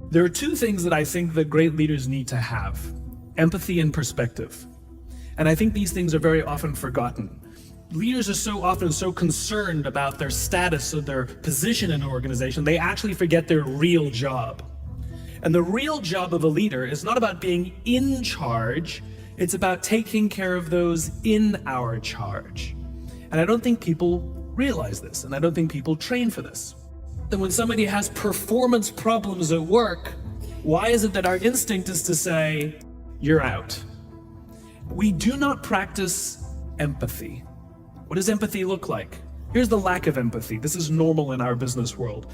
There are two things that I think that great leaders need to have: empathy and perspective. And I think these things are very often forgotten. Leaders are so often so concerned about their status or their position in an organization, they actually forget their real job. And the real job of a leader is not about being in charge, it's about taking care of those in our charge. And I don't think people realize this, and I don't think people train for this. That when somebody has performance problems at work, why is it that our instinct is to say, you're out? We do not practice empathy. What does empathy look like? Here's the lack of empathy. This is normal in our business world.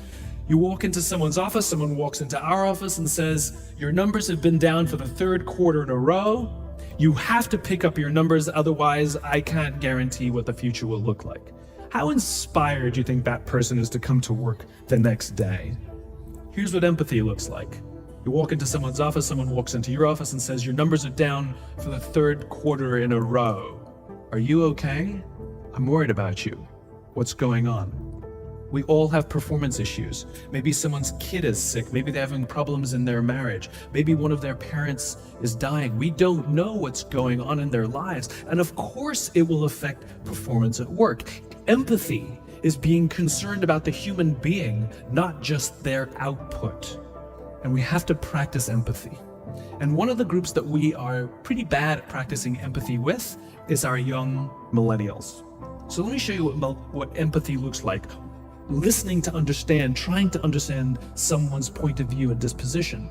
You walk into someone's office, someone walks into our office and says, your numbers have been down for the third quarter in a row. You have to pick up your numbers, otherwise I can't guarantee what the future will look like. How inspired do you think that person is to come to work the next day? Here's what empathy looks like. You walk into someone's office, someone walks into your office and says, your numbers are down for the third quarter in a row. Are you okay? I'm worried about you. What's going on? We all have performance issues. Maybe someone's kid is sick. Maybe they're having problems in their marriage. Maybe one of their parents is dying. We don't know what's going on in their lives. And of course it will affect performance at work. Empathy is being concerned about the human being, not just their output. And we have to practice empathy. And one of the groups that we are pretty bad at practicing empathy with is our young millennials. So let me show you what empathy looks like. Listening to understand, trying to understand someone's point of view and disposition.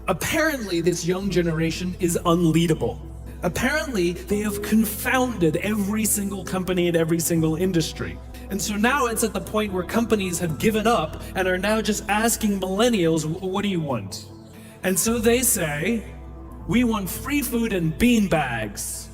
Apparently, this young generation is unleadable. Apparently, they have confounded every single company and every single industry. And so now it's at the point where companies have given up and are now just asking millennials, what do you want? And so they say, we want free food and bean bags.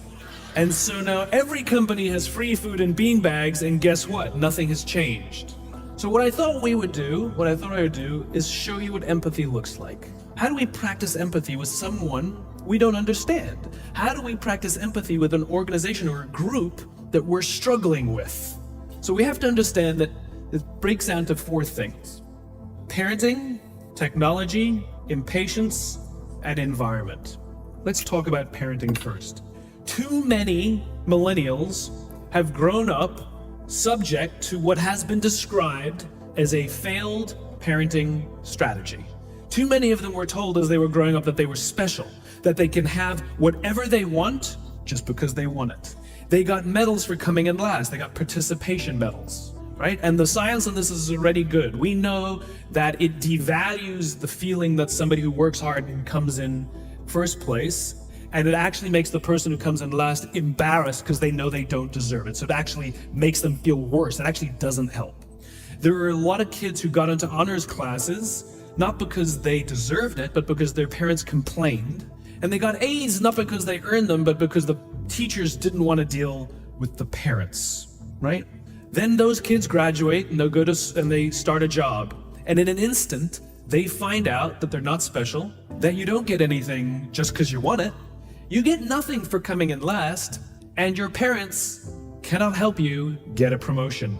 And so now every company has free food and bean bags, and guess what? Nothing has changed. So what I thought I would do is show you what empathy looks like. How do we practice empathy with someone we don't understand? How do we practice empathy with an organization or a group that we're struggling with? So we have to understand that it breaks down to four things: parenting, technology, impatience, and environment. Let's talk about parenting first. Too many millennials have grown up subject to what has been described as a failed parenting strategy. Too many of them were told as they were growing up that they were special, that they can have whatever they want just because they want it. They got medals for coming in last. They got participation medals, right? And the science on this is already good. We know that it devalues the feeling that somebody who works hard and comes in first place, and it actually makes the person who comes in last embarrassed because they know they don't deserve it. So it actually makes them feel worse. It actually doesn't help. There are a lot of kids who got into honors classes, not because they deserved it, but because their parents complained. And they got A's not because they earned them, but because the teachers didn't want to deal with the parents, right? Then those kids graduate and they start a job. And in an instant, they find out that they're not special, that you don't get anything just because you want it. You get nothing for coming in last, and your parents cannot help you get a promotion.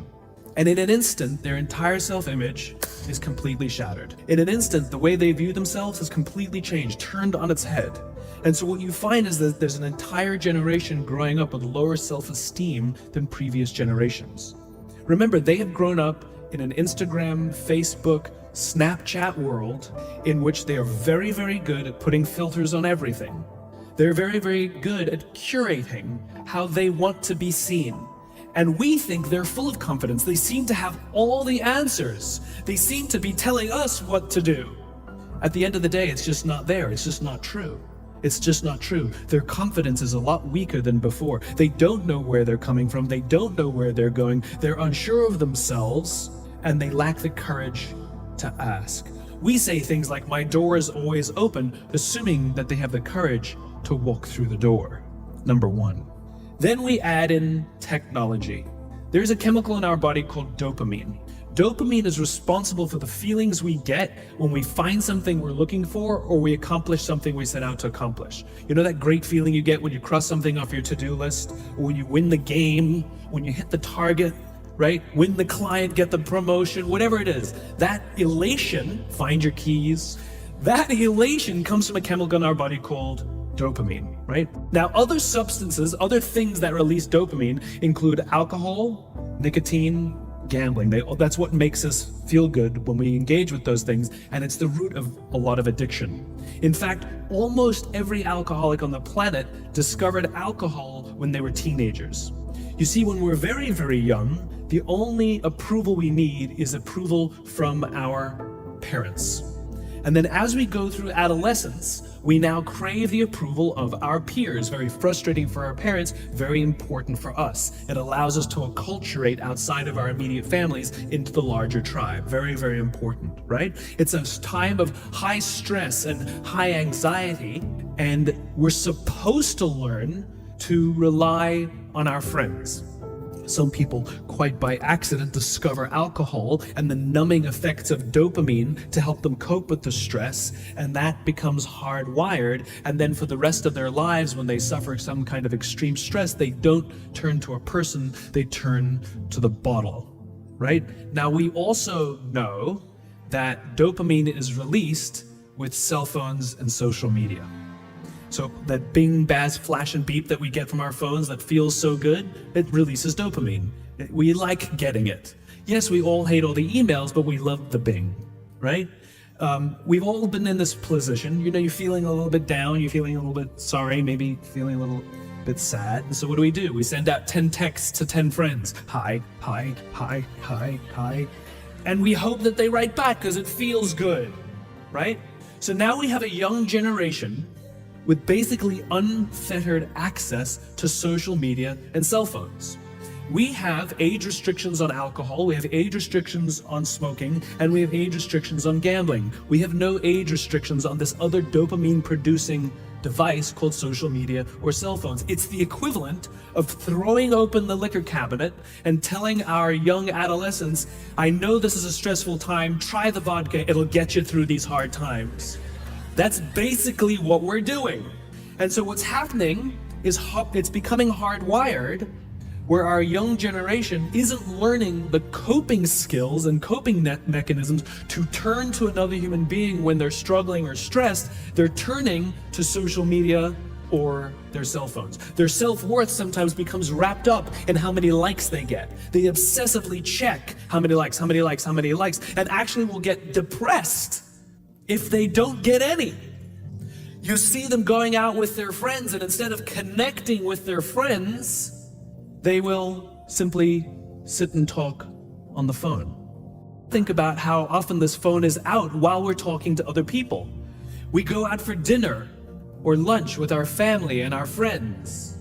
And in an instant, their entire self-image is completely shattered. In an instant, the way they view themselves has completely changed, turned on its head. And so what you find is that there's an entire generation growing up with lower self-esteem than previous generations. Remember, they have grown up in an Instagram, Facebook, Snapchat world in which they are very, very good at putting filters on everything. They're very, very good at curating how they want to be seen. And we think they're full of confidence. They seem to have all the answers. They seem to be telling us what to do. At the end of the day, it's just not there. It's just not true. It's just not true. Their confidence is a lot weaker than before. They don't know where they're coming from. They don't know where they're going. They're unsure of themselves, and they lack the courage to ask. We say things like, my door is always open, assuming that they have the courage to walk through the door. Number one. Then we add in technology. There's a chemical in our body called dopamine. Dopamine is responsible for the feelings we get when we find something we're looking for or we accomplish something we set out to accomplish. You know that great feeling you get when you cross something off your to-do list, or when you win the game, when you hit the target? right? Win the client, get the promotion, whatever it is. That elation, find your keys, that elation comes from a chemical in our body called dopamine, right? Now, other substances, other things that release dopamine include alcohol, nicotine, gambling. That's what makes us feel good when we engage with those things, and it's the root of a lot of addiction. In fact, almost every alcoholic on the planet discovered alcohol when they were teenagers. You see, when we're very, very young, the only approval we need is approval from our parents. And then as we go through adolescence, we now crave the approval of our peers. Very frustrating for our parents, very important for us. It allows us to acculturate outside of our immediate families into the larger tribe. Very, very important, right? It's a time of high stress and high anxiety, and we're supposed to learn to rely on our friends. Some people, quite by accident, discover alcohol and the numbing effects of dopamine to help them cope with the stress, and that becomes hardwired. And then for the rest of their lives, when they suffer some kind of extreme stress, they don't turn to a person, they turn to the bottle, right? Now, we also know that dopamine is released with cell phones and social media. So that bing, buzz, flash, and beep that we get from our phones that feels so good, it releases dopamine. We like getting it. Yes, we all hate all the emails, but we love the bing, right? We've all been in this position. You know, you're feeling a little bit down, you're feeling a little bit sorry, maybe feeling a little bit sad. And so what do? We send out 10 texts to 10 friends. Hi, hi, hi, hi, hi. And we hope that they write back because it feels good, right? So now we have a young generation with basically unfettered access to social media and cell phones. We have age restrictions on alcohol, we have age restrictions on smoking, and we have age restrictions on gambling. We have no age restrictions on this other dopamine-producing device called social media or cell phones. It's the equivalent of throwing open the liquor cabinet and telling our young adolescents, I know this is a stressful time, try the vodka, it'll get you through these hard times. That's basically what we're doing. And so what's happening is it's becoming hardwired, where our young generation isn't learning the coping skills and coping mechanisms to turn to another human being when they're struggling or stressed. They're turning to social media or their cell phones. Their self-worth sometimes becomes wrapped up in how many likes they get. They obsessively check how many likes, and actually will get depressed if they don't get any. You see them going out with their friends, and instead of connecting with their friends, they will simply sit and talk on the phone. Think about how often this phone is out while we're talking to other people. We go out for dinner or lunch with our family and our friends.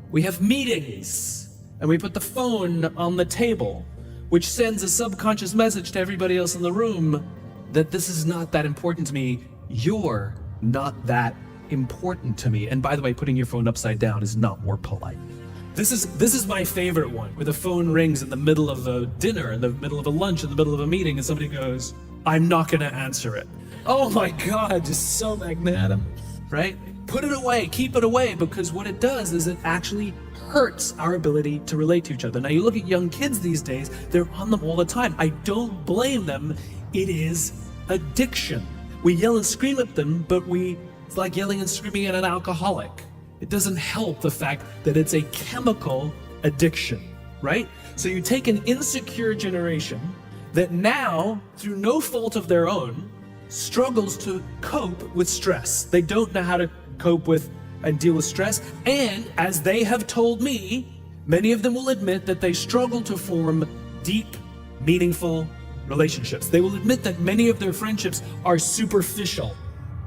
We have meetings, and we put the phone on the table, which sends a subconscious message to everybody else in the room that this is not that important to me. You're not that important to me. And by the way, putting your phone upside down is not more polite. This is my favorite one, where the phone rings in the middle of a dinner, in the middle of a lunch, in the middle of a meeting, and somebody goes, I'm not gonna answer it. Oh my God, just so magnanimous, right? Put it away, keep it away, because what it does is it actually hurts our ability to relate to each other. Now you look at young kids these days, they're on them all the time. I don't blame them. It is addiction. We yell and scream at them, but it's like yelling and screaming at an alcoholic. It doesn't help the fact that it's a chemical addiction, right? So you take an insecure generation that now, through no fault of their own, struggles to cope with stress. They don't know how to cope with and deal with stress. And as they have told me, many of them will admit that they struggle to form deep, meaningful relationships. They will admit that many of their friendships are superficial,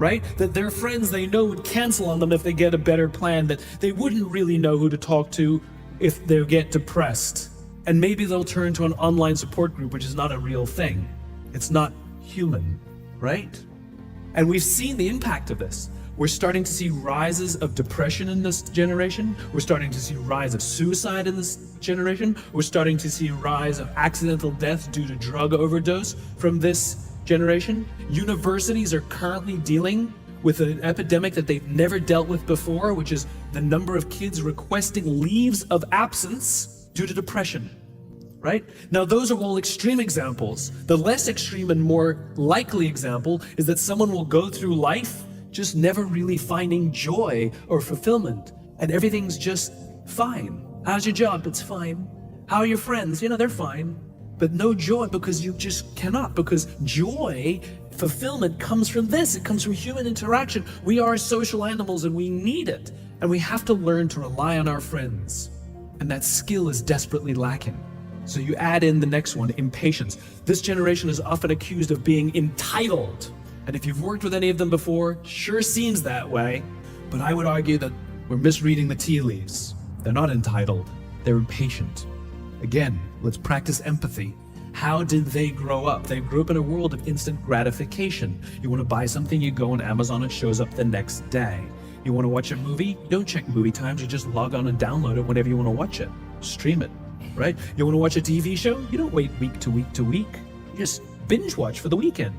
right? That their friends they know would cancel on them if they get a better plan, that they wouldn't really know who to talk to if they get depressed. And maybe they'll turn to an online support group, which is not a real thing. It's not human, right? And we've seen the impact of this. We're starting to see rises of depression in this generation. We're starting to see a rise of suicide in this generation. We're starting to see a rise of accidental death due to drug overdose from this generation. Universities are currently dealing with an epidemic that they've never dealt with before, which is the number of kids requesting leaves of absence due to depression. right? Now, those are all extreme examples. The less extreme and more likely example is that someone will go through life just never really finding joy or fulfillment, and everything's just fine. How's your job? It's fine. How are your friends? They're fine. But no joy, because you just cannot, because joy, fulfillment comes from this. It comes from human interaction. We are social animals and we need it. And we have to learn to rely on our friends. And that skill is desperately lacking. So you add in the next one, impatience. This generation is often accused of being entitled. And if you've worked with any of them before, sure seems that way. But I would argue that we're misreading the tea leaves. They're not entitled, they're impatient. Again, let's practice empathy. How did they grow up? They grew up in a world of instant gratification. You want to buy something, you go on Amazon, it shows up the next day. You want to watch a movie? You don't check movie times, you just log on and download it whenever you want to watch it. Stream it, right? You want to watch a TV show? You don't wait week to week to week. You just binge watch for the weekend.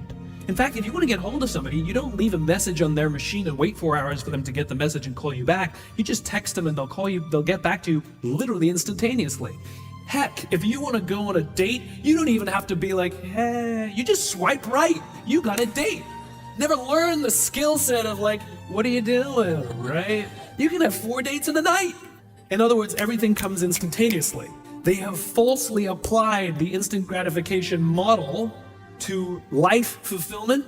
In fact, if you want to get hold of somebody, you don't leave a message on their machine and wait 4 hours for them to get the message and call you back. You just text them and they'll call you, they'll get back to you literally instantaneously. Heck, if you want to go on a date, you don't even have to be like, hey, you just swipe right. You got a date. Never learn the skill set of like, what are you doing, right? You can have 4 dates in a night. In other words, everything comes instantaneously. They have falsely applied the instant gratification model to life fulfillment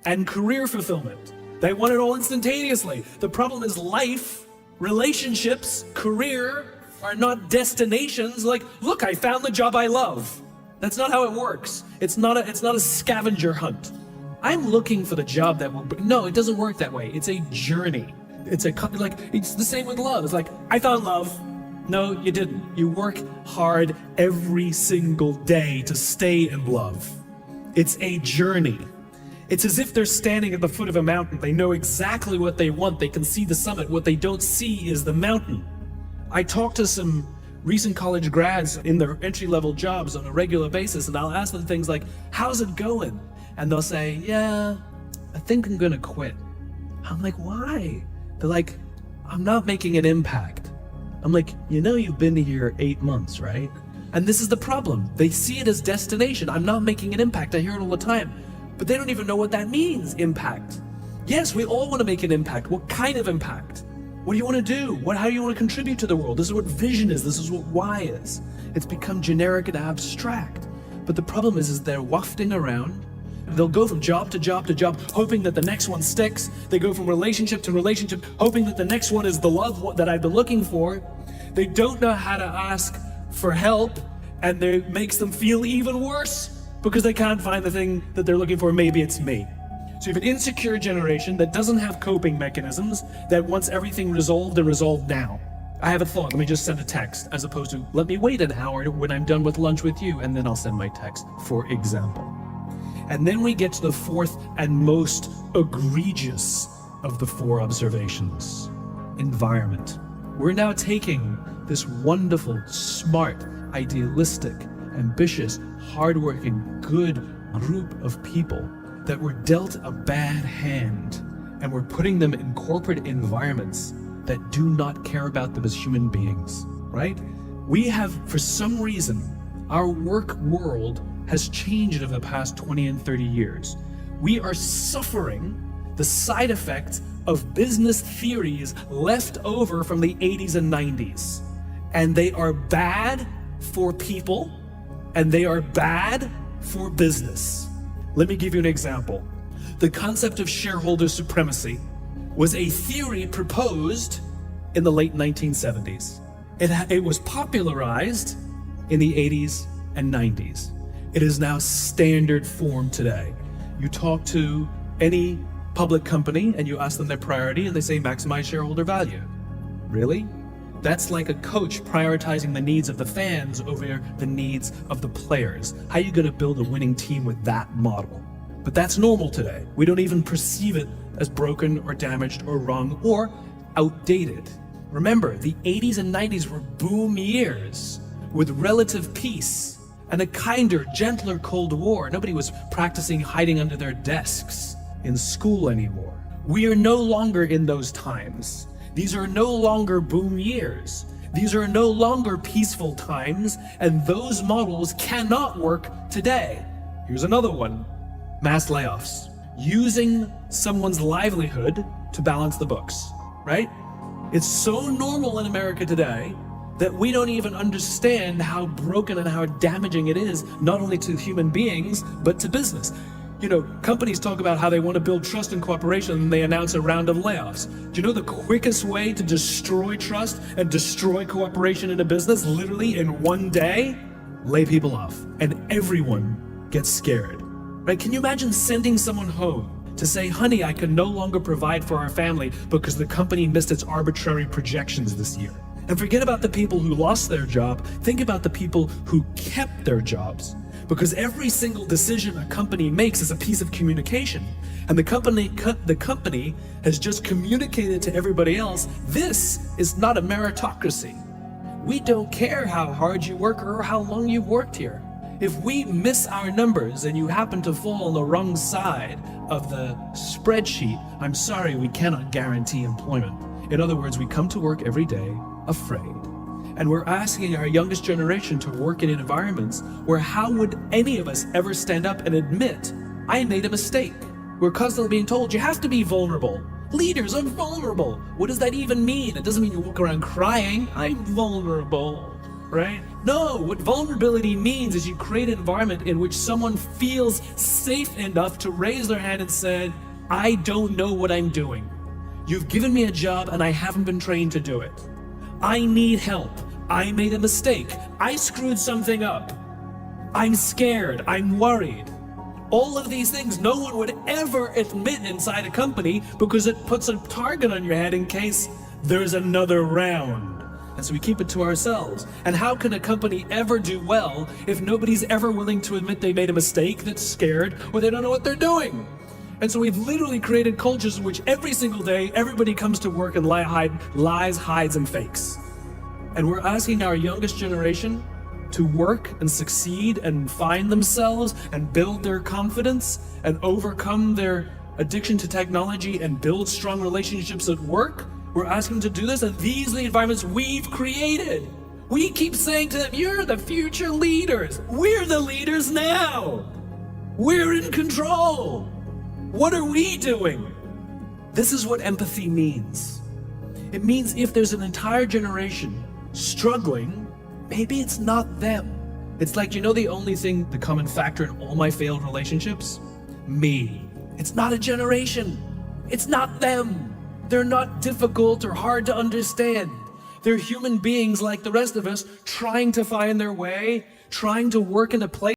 and career fulfillment. They want it all instantaneously. The problem is life, relationships, career, are not destinations like, look, I found the job I love. That's not how it works. It's not a scavenger hunt. I'm looking for the job that will, no, it doesn't work that way. It's a journey. It's the same with love. It's like, I found love. No, you didn't. You work hard every single day to stay in love. It's a journey. It's as if they're standing at the foot of a mountain. They know exactly what they want. They can see the summit. What they don't see is the mountain. I talk to some recent college grads in their entry-level jobs on a regular basis, and I'll ask them things like, how's it going? And they'll say, yeah, I think I'm gonna quit. I'm like, why? They're like, I'm not making an impact. I'm like, you've been here 8 months, right? And this is the problem. They see it as destination. I'm not making an impact. I hear it all the time. But they don't even know what that means, impact. Yes, we all want to make an impact. What kind of impact? What do you want to do? How do you want to contribute to the world? This is what vision is. This is what why is. It's become generic and abstract. But the problem is they're wafting around. They'll go from job to job to job, hoping that the next one sticks. They go from relationship to relationship, hoping that the next one is the love that I've been looking for. They don't know how to ask for help, and it makes them feel even worse because they can't find the thing that they're looking for. Maybe it's me. So you have an insecure generation that doesn't have coping mechanisms, that wants everything resolved and resolved now. I have a thought, let me just send a text, as opposed to let me wait an hour when I'm done with lunch with you, and then I'll send my text, for example. And then we get to the fourth and most egregious of the 4 observations: environment. We're now taking this wonderful, smart, idealistic, ambitious, hardworking, good group of people that were dealt a bad hand, and we're putting them in corporate environments that do not care about them as human beings, right? We have, for some reason, our work world has changed over the past 20 and 30 years. We are suffering the side effects of business theories left over from the 80s and 90s. And they are bad for people, and they are bad for business. Let me give you an example. The concept of shareholder supremacy was a theory proposed in the late 1970s. It was popularized in the 80s and 90s. It is now standard form today. You talk to any public company and you ask them their priority and they say maximize shareholder value. Really? That's like a coach prioritizing the needs of the fans over the needs of the players. How are you going to build a winning team with that model? But that's normal today. We don't even perceive it as broken or damaged or wrong or outdated. Remember, the 80s and 90s were boom years with relative peace and a kinder, gentler Cold War. Nobody was practicing hiding under their desks in school anymore. We are no longer in those times. These are no longer boom years. These are no longer peaceful times, and those models cannot work today. Here's another one: mass layoffs. Using someone's livelihood to balance the books, right? It's so normal in America today that we don't even understand how broken and how damaging it is, not only to human beings, but to business. You know, companies talk about how they want to build trust and cooperation, and they announce a round of layoffs. Do you know the quickest way to destroy trust and destroy cooperation in a business, literally in one day? Lay people off, and everyone gets scared, right? Can you imagine sending someone home to say, honey, I can no longer provide for our family because the company missed its arbitrary projections this year? And forget about the people who lost their job. Think about the people who kept their jobs. Because every single decision a company makes is a piece of communication. And the company has just communicated to everybody else, this is not a meritocracy. We don't care how hard you work or how long you've worked here. If we miss our numbers and you happen to fall on the wrong side of the spreadsheet, I'm sorry, we cannot guarantee employment. In other words, we come to work every day afraid. And we're asking our youngest generation to work in environments where how would any of us ever stand up and admit, I made a mistake? We're constantly being told, you have to be vulnerable. Leaders are vulnerable. What does that even mean? It doesn't mean you walk around crying, I'm vulnerable, right? No, what vulnerability means is you create an environment in which someone feels safe enough to raise their hand and say, I don't know what I'm doing. You've given me a job and I haven't been trained to do it. I need help. I made a mistake. I screwed something up. I'm scared. I'm worried. All of these things no one would ever admit inside a company because it puts a target on your head in case there's another round. And so we keep it to ourselves. And how can a company ever do well if nobody's ever willing to admit they made a mistake, that's scared, or they don't know what they're doing? And so we've literally created cultures in which every single day, everybody comes to work and lies, hides, and fakes. And we're asking our youngest generation to work and succeed and find themselves and build their confidence and overcome their addiction to technology and build strong relationships at work. We're asking them to do this, and these are the environments we've created. We keep saying to them, you're the future leaders. We're the leaders now. We're in control. What are we doing? This is what empathy means. It means if there's an entire generation struggling, maybe it's not them. It's like, you know, the only thing, the common factor in all my failed relationships? Me. It's not a generation. It's not them. They're not difficult or hard to understand. They're human beings like the rest of us, trying to find their way, trying to work in a place